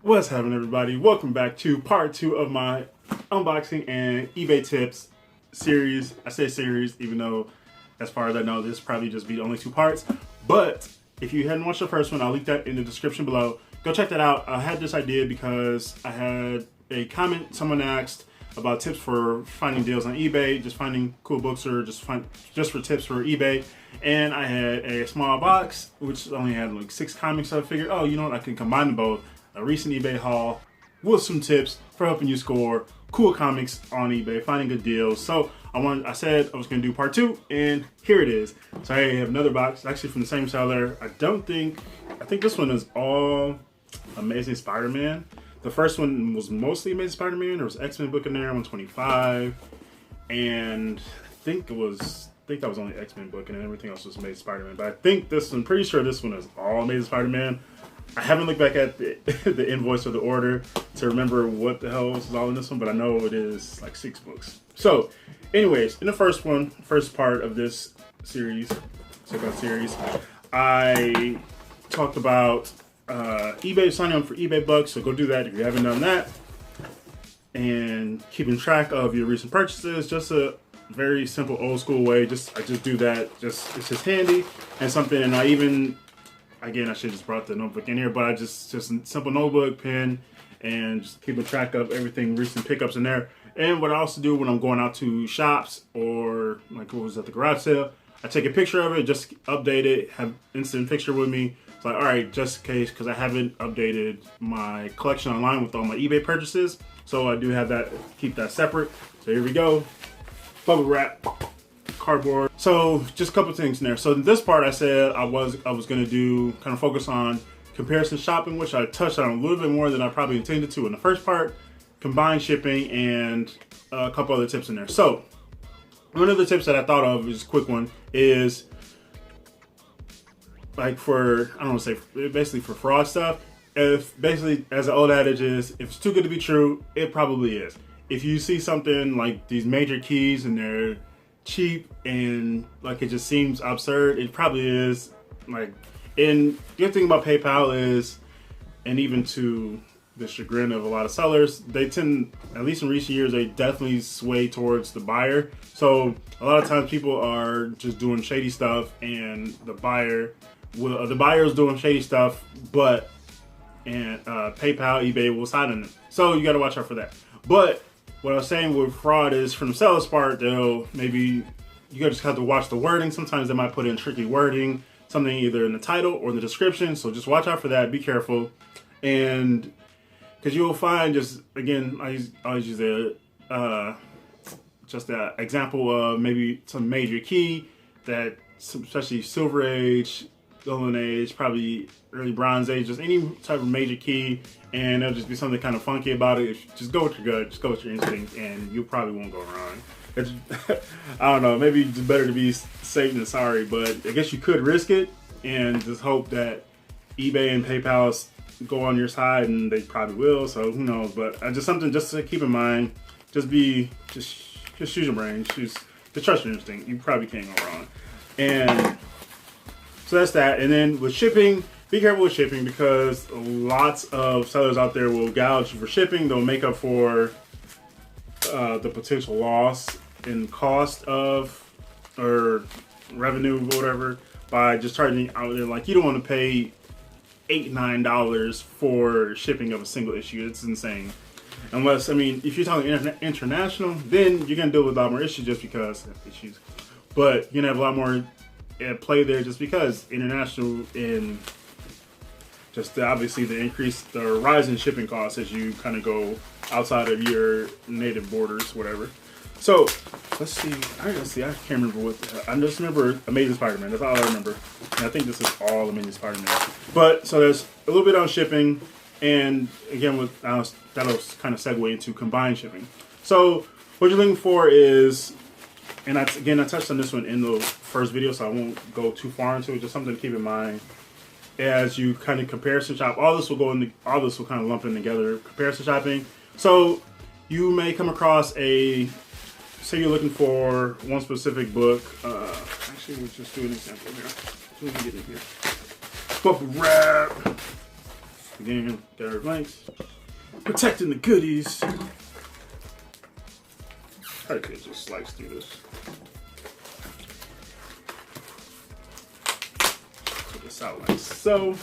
What's happening, everybody? Welcome back to part 2 of my unboxing and eBay tips series. I say series, even though as far as I know, this probably just be the only 2 parts. But if you hadn't watched the first one, I'll link that in the description below. Go check that out. I had this idea because I had a comment. Someone asked about tips for finding deals on eBay, just finding cool books, or just for tips for eBay. And I had a small box which only had like 6 comics, so I figured, oh, you know what, I can combine them both. A recent eBay haul with some tips for helping you score cool comics on eBay, finding good deals. So I said I was going to do part 2, and here it is. So I have another box, actually from the same seller. I think this one is all Amazing Spider-Man. The first one was mostly Amazing Spider-Man. There was X-Men book in there, 125, and I think that was only X-Men book, and everything else was Amazing Spider-Man. But I'm pretty sure this one is all Amazing Spider-Man. I haven't looked back at the invoice or the order to remember what the hell is all in this one, but I know it is like 6 books. So, anyways, in the first part of this series, I talked about eBay, signing up for eBay bucks, so go do that if you haven't done that. And keeping track of your recent purchases, just a very simple old school way. I just do that, it's just handy and something. And again, I should just brought the notebook in here, but I just a simple notebook, pen, and just keeping track of everything, recent pickups in there. And what I also do when I'm going out to shops or like what was at the garage sale, I take a picture of it, just update it, have instant picture with me. It's like, all right, just in case, because I haven't updated my collection online with all my eBay purchases. So I do have that, keep that separate. So here we go, bubble wrap, cardboard. So just a couple things in there. So in this part, I said I was going to do kind of focus on comparison shopping, which I touched on a little bit more than I probably intended to in the first part, combined shipping, and a couple other tips in there. So one of the tips that I thought of, is a quick one, is like basically for fraud stuff. If basically, as the old adage is, if it's too good to be true, it probably is. If you see something like these major keys and they're cheap and like it just seems absurd, it probably is. Like, and the good thing about PayPal is, and even to the chagrin of a lot of sellers, they tend, at least in recent years, they definitely sway towards the buyer. So a lot of times people are just doing shady stuff, and the buyer is doing shady stuff, but PayPal, eBay will side on them. So you got to watch out for that. But what I was saying with fraud is, from the seller's part, you just have to watch the wording. Sometimes they might put in tricky wording, something either in the title or in the description. So just watch out for that. Be careful. And because you will find, just again, I always use just an example of maybe some major key that, especially Silver Age, Golden Age, probably early Bronze Age, just any type of major key, and there'll just be something kind of funky about it. Just go with your gut, just go with your instinct, and you probably won't go wrong. I don't know, maybe it's better to be safe than sorry, but I guess you could risk it and just hope that eBay and PayPal go on your side, and they probably will, so who knows. But just something just to keep in mind. Just use your brain, just trust your instinct. You probably can't go wrong. And so that's that. And then with shipping, be careful with shipping, because lots of sellers out there will gouge you for shipping. They'll make up for the potential loss in cost of, or revenue, whatever, by just charging out there. Like, you don't want to pay $8-9 for shipping of a single issue. It's insane. Unless, if you're talking international, then you're going to deal with a lot more issues, just because issues. But you're going to have a lot more at play there, just because international, and just obviously the rise in shipping costs as you kind of go outside of your native borders, whatever. So let's see. I can't remember what. I just remember Amazing Spider-Man. That's all I remember. And I think this is all Amazing Spider-Man. But so there's a little bit on shipping, and again, that'll kind of segue into combined shipping. So what you're looking for is, and I touched on this one in the first video, so I won't go too far into it. Just something to keep in mind as you kind of comparison shop. All this will kind of lump in together. Comparison shopping. So you may come across say you're looking for one specific book. Actually, let's just do an example here. So we can get in here. Bubble wrap. Again, got our blanks. Protecting the goodies. I could just slice through this. Put this out like so.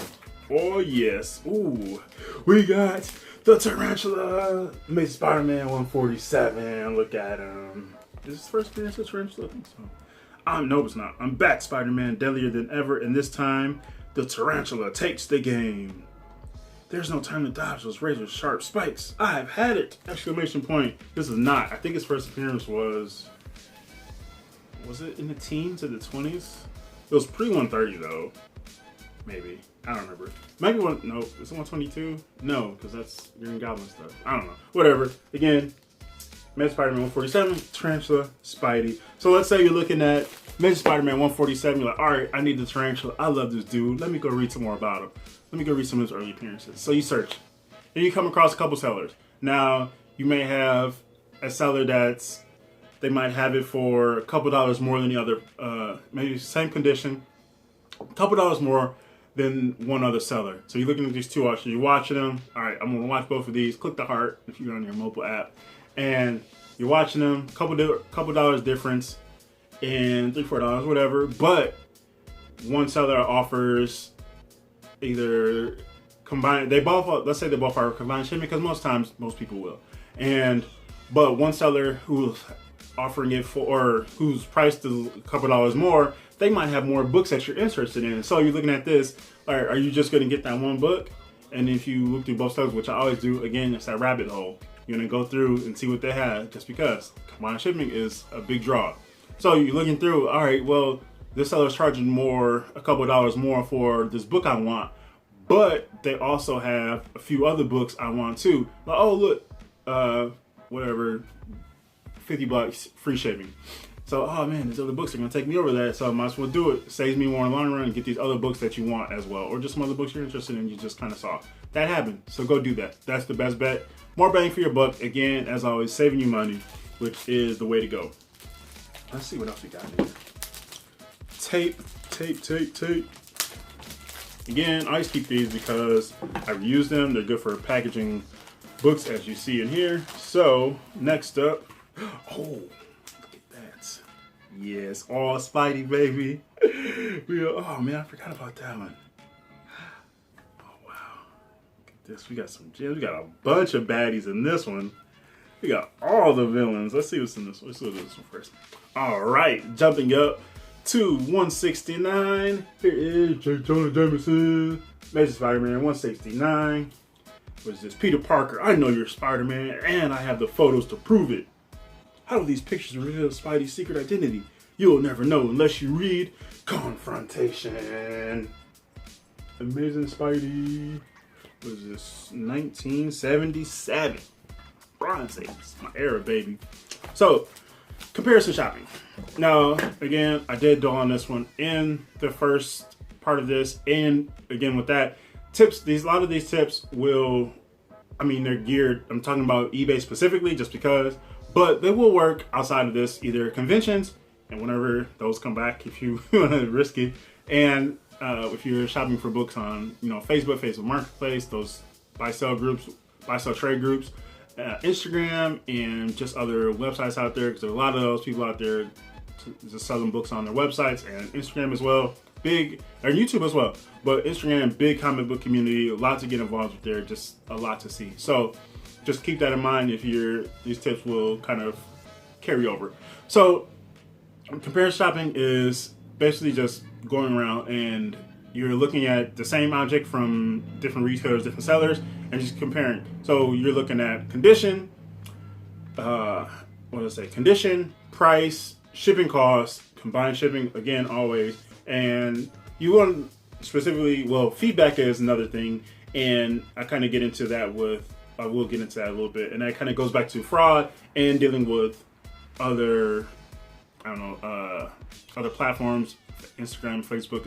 Oh yes. Ooh. We got the tarantula. Made Spider-Man 147. Look at him. Is this first appearance of tarantula? I think so. No, it's not. I'm back, Spider-Man, deadlier than ever, and this time the tarantula takes the game. There's no time to dodge those razor sharp spikes. I've had it! Exclamation point. This is not. I think his first appearance was it in the teens or the 20s? It was pre-130 though. Maybe. I don't remember. Maybe no, is it 122? No, because that's Green Goblin stuff. I don't know. Whatever. Again, Amazing Spider-Man 147, Tarantula, Spidey. So let's say you're looking at Amazing Spider-Man 147, you're like, alright, I need the Tarantula. I love this dude. Let me go read some more about him. Let me go read some of his early appearances. So you search. And you come across a couple sellers. Now, you may have a seller they might have it for a couple dollars more than the other, maybe same condition, a couple dollars more than one other seller. So you're looking at these two auctions, you're watching them. Alright, I'm gonna watch both of these. Click the heart if you're on your mobile app. And you're watching them, couple dollars difference in $3-4, whatever. But one seller offers either combined, let's say they both are combined shipping, because most times most people will. But one seller who's offering it for, or whose price is a couple dollars more, they might have more books that you're interested in. So you're looking at this, are you just gonna get that one book? And if you look through both sellers, which I always do, again, it's that rabbit hole. You're gonna go through and see what they have, just because combined shipping is a big draw. So you're looking through, all right, well, this seller's charging more, a couple dollars more for this book I want, but they also have a few other books I want too. Like, oh look, whatever, $50 free shipping. So, oh man, these other books are gonna take me over that, so I might as well do it. Saves me more in the long run and get these other books that you want as well, or just some other books you're interested in, you just kind of saw. That happened, so go do that. That's the best bet. More bang for your buck. Again, as always, saving you money, which is the way to go. Let's see what else we got here. Tape. Again, I always keep these because I've used them. They're good for packaging books, as you see in here. So, next up, oh, look at that. Yes, all Spidey, baby. Oh man, I forgot about that one. Oh wow, look at this. We got some gems. We got a bunch of baddies in this one. We got all the villains. Let's see what's in this one. Let's do this one first. All right, jumping up to 169. Here is J. Jonah Jameson. Amazing Spider-Man 169. What is this? Peter Parker, I know you're Spider-Man, and I have the photos to prove it. How do these pictures reveal Spidey's secret identity? You'll never know unless you read Confrontation. Amazing Spidey. What is this? 1977. Bronze Age. My era, baby. So, comparison shopping. Now, again, I did dwell on this one in the first part of this, and again with that, tips. A lot of these tips will, they're geared. I'm talking about eBay specifically, just because, but they will work outside of this, either conventions, and whenever those come back, if you want to risk it, and if you're shopping for books on, Facebook Marketplace, those buy-sell groups, buy-sell trade groups. Instagram and just other websites out there, because there's a lot of those people out there just selling books on their websites, and Instagram as well, big, or YouTube as well, but Instagram, big comic book community, a lot to get involved with there, just a lot to see. So just keep that in mind if these tips will kind of carry over. So comparison shopping is basically just going around and you're looking at the same object from different retailers, different sellers, and just comparing. So you're looking at condition, condition, price, shipping costs, combined shipping, again, always. And you want specifically, feedback is another thing. And I kind of get into that I will get into that a little bit. And that kind of goes back to fraud and dealing with other, other platforms, Instagram, Facebook,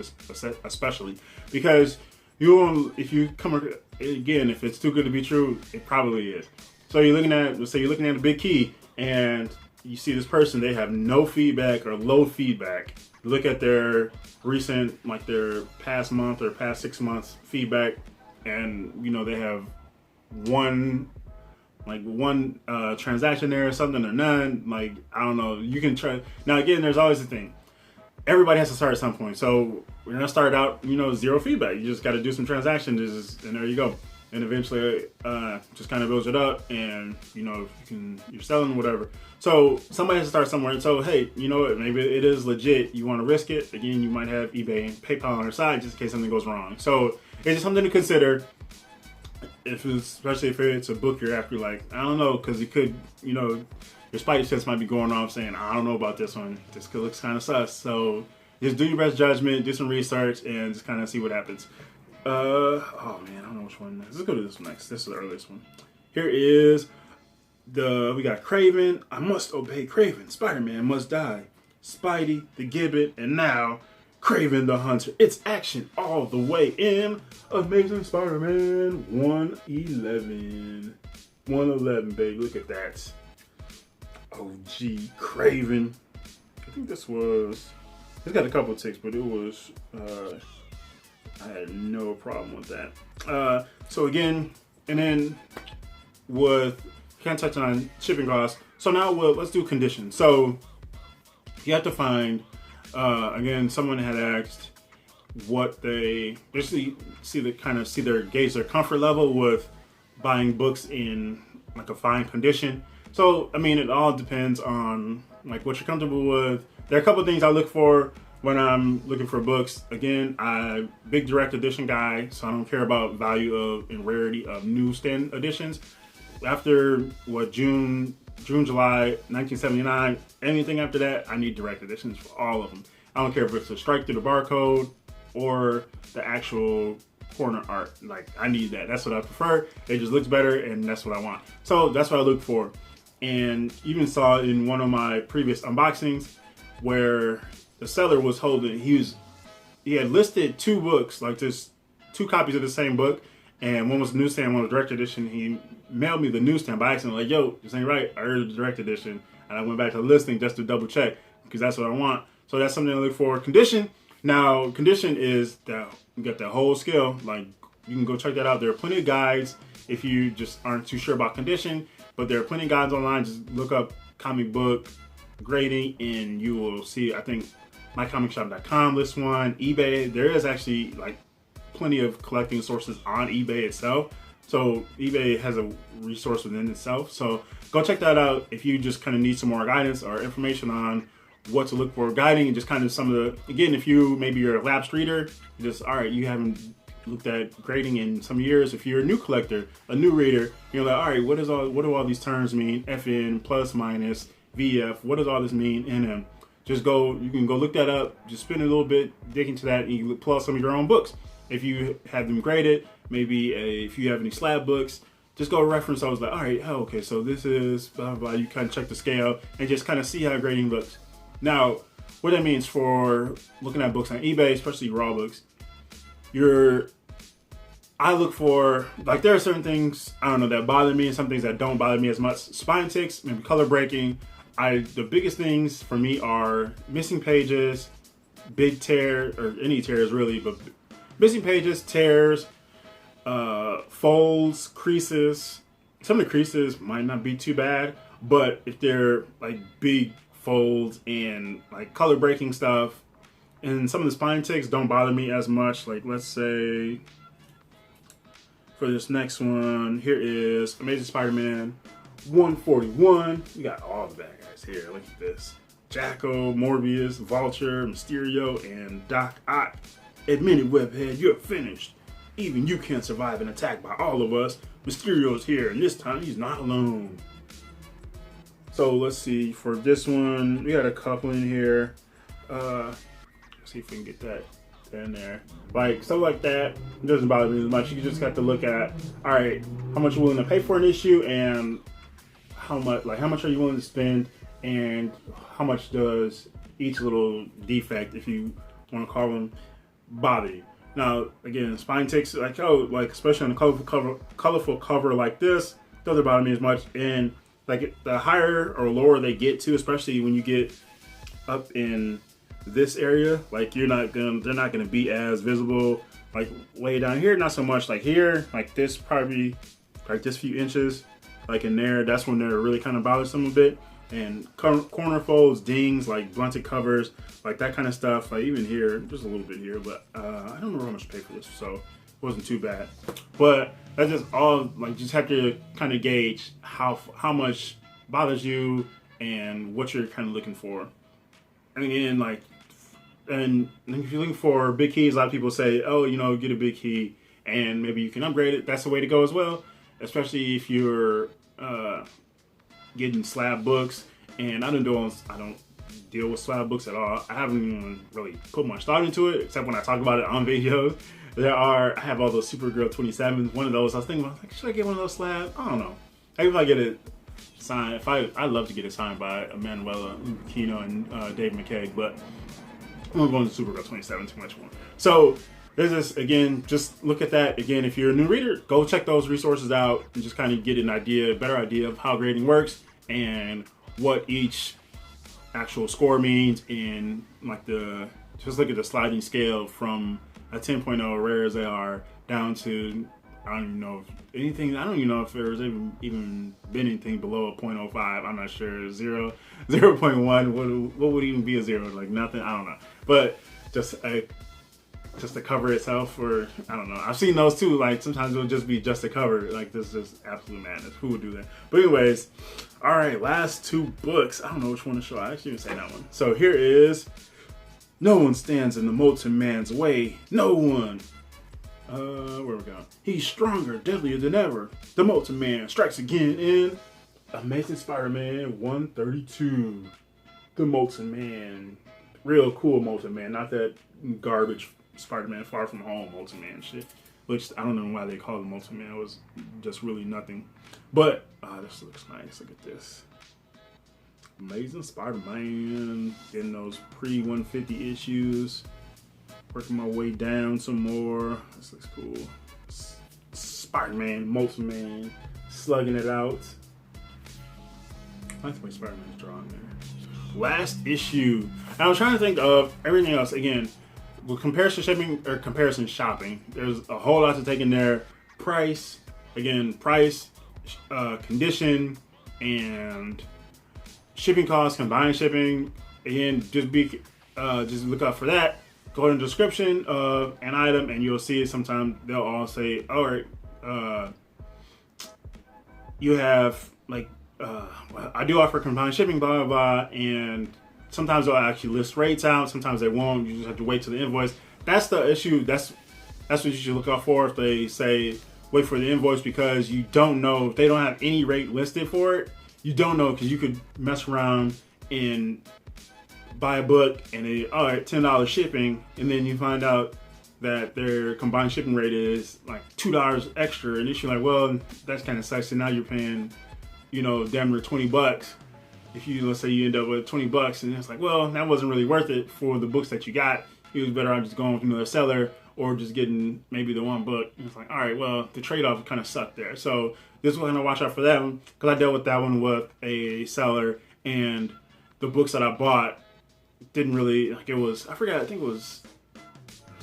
especially, because if it's too good to be true, it probably is. So let's say you're looking at a big key and you see this person, they have no feedback or low feedback. Look at their recent, their past month or past 6 months feedback, and you know they have one transaction there or something or none. Like, I don't know. You can try. Now again, there's always the thing. Everybody has to start at some point. So we're gonna start out, you know, zero feedback. You just got to do some transactions, and there you go. And eventually, just kind of builds it up, and you know, you're selling whatever. So somebody has to start somewhere. And so hey, you know what? Maybe it is legit. You want to risk it. Again, you might have eBay and PayPal on your side just in case something goes wrong. So it's just something to consider. Especially if it's a book you're after, like, I don't know, because you could, you know, your spidey sense might be going off saying, I don't know about this one. This looks kind of sus. So just do your best judgment, do some research, and just kind of see what happens. Oh man, I don't know which one. Let's go to this one next. This is the earliest one. Here is we got Craven. I must obey Craven. Spider-Man must die. Spidey, the Gibbet, and now Craven the Hunter. It's action all the way in Amazing Spider-Man 111. 111, baby. Look at that. OG Craven. I think this was... It's got a couple of ticks, but it was... I had no problem with that. So again, and then with... Can't touch on shipping costs. So now let's do conditions. So you have to find... again, someone had asked what they basically gauge their comfort level with buying books in like a fine condition. So, I mean, it all depends on like what you're comfortable with. There are a couple of things I look for when I'm looking for books. Again, I'm a big direct edition guy, so I don't care about value of and rarity of newsstand editions. After June, July 1979, anything after that, I need direct editions for all of them. I don't care if it's a strike through the barcode or the actual corner art. Like, I need that. That's what I prefer. It just looks better, and that's what I want. So that's what I look for. And even saw in one of my previous unboxings where the seller was holding, he had listed two books, like just two copies of the same book, and one was newsstand, one was direct edition. He mailed me the newsstand by accident, like, yo, this ain't right. I heard the direct edition. And I went back to the listing just to double check because that's what I want. So that's something I look for. Condition. Now, condition is that you got the whole scale. Like, you can go check that out. There are plenty of guides if you just aren't too sure about condition, but there are plenty of guides online. Just look up comic book grading and you will see, I think mycomicshop.com lists one. eBay, there is actually like plenty of collecting sources on eBay itself. So eBay has a resource within itself. So go check that out if you just kind of need some more guidance or information on what to look for, guiding, and just kind of some of the, again, if maybe you're a lapsed reader, you haven't looked at grading in some years. If you're a new collector, a new reader, you're like, all right, what do all these terms mean? FN, plus, minus, VF, what does all this mean? And you can go look that up, just spend a little bit, dig into that, and you can pull out some of your own books. If you have them graded, maybe if you have any slab books, just go reference. I was like, all right, okay, so this is blah, blah, blah. You kind of check the scale and just kind of see how grading looks. Now, what that means for looking at books on eBay, especially raw books, I look for, like, there are certain things, I don't know, that bother me and some things that don't bother me as much. Spine ticks, maybe color breaking. The biggest things for me are missing pages, big tear, or any tears really, but missing pages, tears, folds, creases. Some of the creases might not be too bad, but if they're like big folds and like color breaking stuff, and some of the spine ticks don't bother me as much. Like, let's say for this next one, here is Amazing Spider-Man 141. We got all the bad guys here. Look at this. Jacko, Morbius, Vulture, Mysterio, and Doc Ock. Admit it, Webhead, you're finished. Even you can't survive an attack by all of us. Mysterio's here, and this time he's not alone. So let's see, for this one, we got a couple in here. Let's see if we can get that in there. Like, stuff like that, it doesn't bother me as much. You just got to look at, all right, how much you're willing to pay for an issue, and how much are you willing to spend, and how much does each little defect, if you want to call them, bother you. Now, again, spine ticks, especially on a colorful cover like this, doesn't bother me as much. And like, the higher or lower they get to, especially when you get up in this area, like, they're not gonna be as visible. like way down here, not so much. Like here, like this probably, like this few inches, like in there, that's when they're really kind of bothersome a bit. And corner folds, dings, like blunted covers, like that kind of stuff. Like even here, just a little bit here, but I don't remember how much to pay for this, so it wasn't too bad. But that's just all, like, just have to kind of gauge how much bothers you and what you're kind of looking for. And again, like, and if you're looking for big keys, a lot of people say, oh, you know, get a big key and maybe you can upgrade it. That's the way to go as well, especially if you're getting slab books. And I don't deal with slab books at all. I haven't even really put much thought into it, except when I talk about it on videos. I have all those Supergirl 27s. One of those, I was thinking, like, should I get one of those slabs? I don't know. Maybe if I get it signed, I'd love to get it signed by Emanuela Kino and Dave McKay, but I'm not going to Supergirl 27 too much more. So there's this, again, just look at that. Again, if you're a new reader, go check those resources out and just kind of get a better idea of how grading works and what each actual score means, and like just look at the sliding scale from a 10.0 rare as they are down to, I don't even know if there's even been anything below a 0.05. I'm not sure. 0.1, what would even be a 0? Like nothing, I don't know. But just the cover itself, or I don't know. I've seen those too. Like sometimes it'll just be just a cover. Like this is just absolute madness. Who would do that? But anyways, all right, last two books. I don't know which one to show. I actually didn't say that one. So here is No One Stands in the Molten Man's Way. No one. Where we going? He's stronger, deadlier than ever. The Molten Man strikes again in Amazing Spider-Man 132. The Molten Man. Real cool Molten Man. Not that garbage Spider-Man Far From Home Molten Man shit. Which I don't know why they call it Molten Man. It was just really nothing. But this looks nice. Look at this. Amazing Spider-Man. Getting those pre-150 issues. Working my way down some more. This looks cool. Spider-Man, Molten Man, slugging it out. I like the way Spider-Man's drawn there. Last issue. I was trying to think of everything else. Again, with comparison shopping, there's a whole lot to take in there. Price, condition, and shipping costs, combined shipping. Again, just look out for that. Go in the description of an item and you'll see it. Sometimes they'll all say, all right, you have like, I do offer combined shipping, blah, blah, blah. And sometimes they'll actually list rates out. Sometimes they won't. You just have to wait till the invoice. That's the issue. That's what you should look out for if they say wait for the invoice, because you don't know if they don't have any rate listed for it. You don't know, because you could mess around and buy a book and they, all right, $10 shipping, and then you find out that their combined shipping rate is like $2 extra, and you're like, well, that's kind of sucks. And now you're paying, you know, damn near $20. If you, let's say you end up with $20, and it's like, well, that wasn't really worth it for the books that you got. It was better off just going with another seller or just getting maybe the one book. And it's like, all right, well, the trade-off kind of sucked there. So this one, I'm gonna watch out for that one, because I dealt with that one with a seller, and the books that I bought didn't really, like, it was, I forgot, I think it was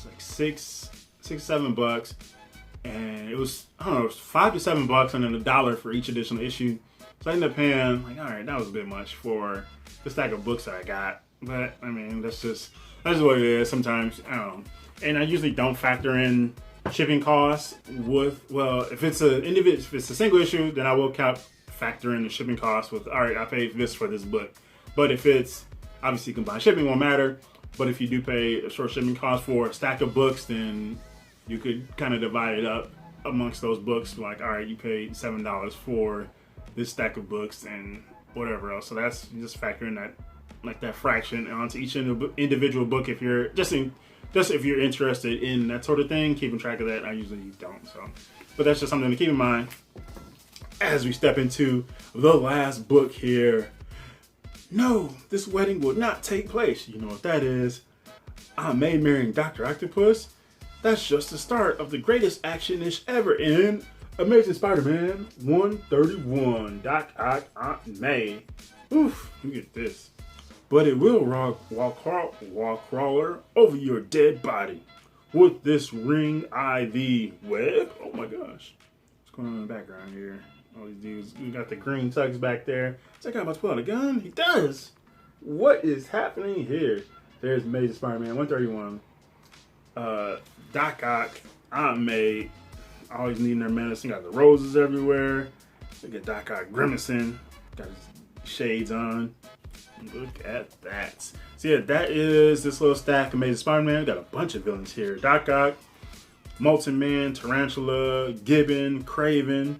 like $6-7, and it was, I don't know, it was $5 to $7 and then $1 for each additional issue. So I ended up paying, like, all right, that was a bit much for the stack of books that I got. But I mean, that's just what it is sometimes. I don't know. And I usually don't factor in shipping costs with, well, if it's a single issue, then I will factor in the shipping costs with, all right, I paid this for this book. But if it's, obviously combined shipping won't matter, but if you do pay a short shipping cost for a stack of books, then you could kind of divide it up amongst those books. Like, all right, you paid $7 for this stack of books and whatever else. So that's, you just factor in that, like, that fraction onto each individual book if you're if you're interested in that sort of thing. Keeping track of that, I usually don't. So, but that's just something to keep in mind as we step into the last book here. No, this wedding will not take place. You know what that is. Aunt May marrying Dr. Octopus. That's just the start of the greatest action-ish ever in Amazing Spider-Man 131. Doc Ock, Aunt May. Oof, look at this. But it will wall crawler over your dead body. with this ring IV web. Oh my gosh. What's going on in the background here? All these dudes. We got the green tugs back there. Is that guy about to pull out a gun? He does. What is happening here? There's Major Spider-Man 131. Doc Ock, Aunt May, always needing their medicine. Got the roses everywhere. Look at Doc Ock grimacing. Got his shades on. Look at that. So yeah, that is this little stack of Amazing Spider-Man. We got a bunch of villains here. Doc Ock, Molten Man, Tarantula, Gibbon, Craven,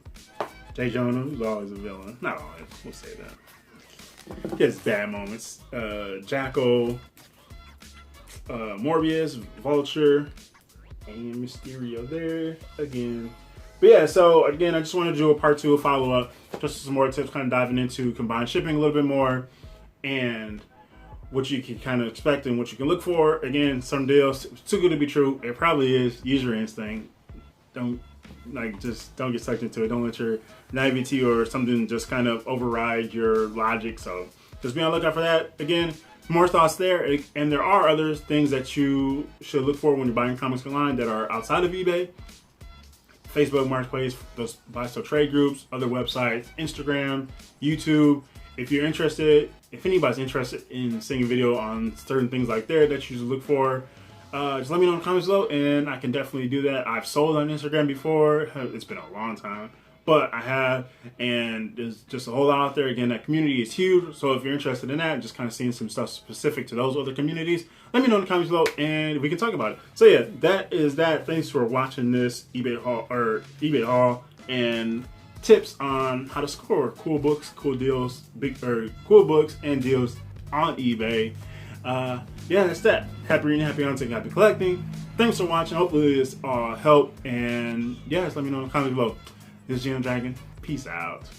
J. Jonah, who's always a villain. Not always, we'll say that. He has bad moments. Jackal, Morbius, Vulture, and Mysterio there again. But yeah, so again, I just want to do a part 2, a follow-up, just some more tips, kind of diving into combined shipping a little bit more, and what you can kind of expect and what you can look for. Again, some deals, it's too good to be true. It probably is. Use your instinct. Just don't get sucked into it. Don't let your naivety or something just kind of override your logic. So just be on the lookout for that. Again, more thoughts there. And there are other things that you should look for when you're buying comics online that are outside of eBay. Facebook Marketplace, those buy sell trade groups, other websites, Instagram, YouTube. If you're interested, if anybody's interested in seeing a video on certain things like that you should look for, just let me know in the comments below, and I can definitely do that. I've sold on Instagram before. It's been a long time, but I have, and there's just a whole lot out there. Again, that community is huge, so if you're interested in that, just kind of seeing some stuff specific to those other communities, let me know in the comments below, and we can talk about it. So yeah, that is that. Thanks for watching this eBay haul and tips on how to score cool books, cool deals, cool books and deals on eBay. Yeah, that's that. Happy reading, happy hunting, happy collecting. Thanks for watching. Hopefully this all helped. And yeah, just let me know in the comments below. This is GENOTHADRAGON. Peace out.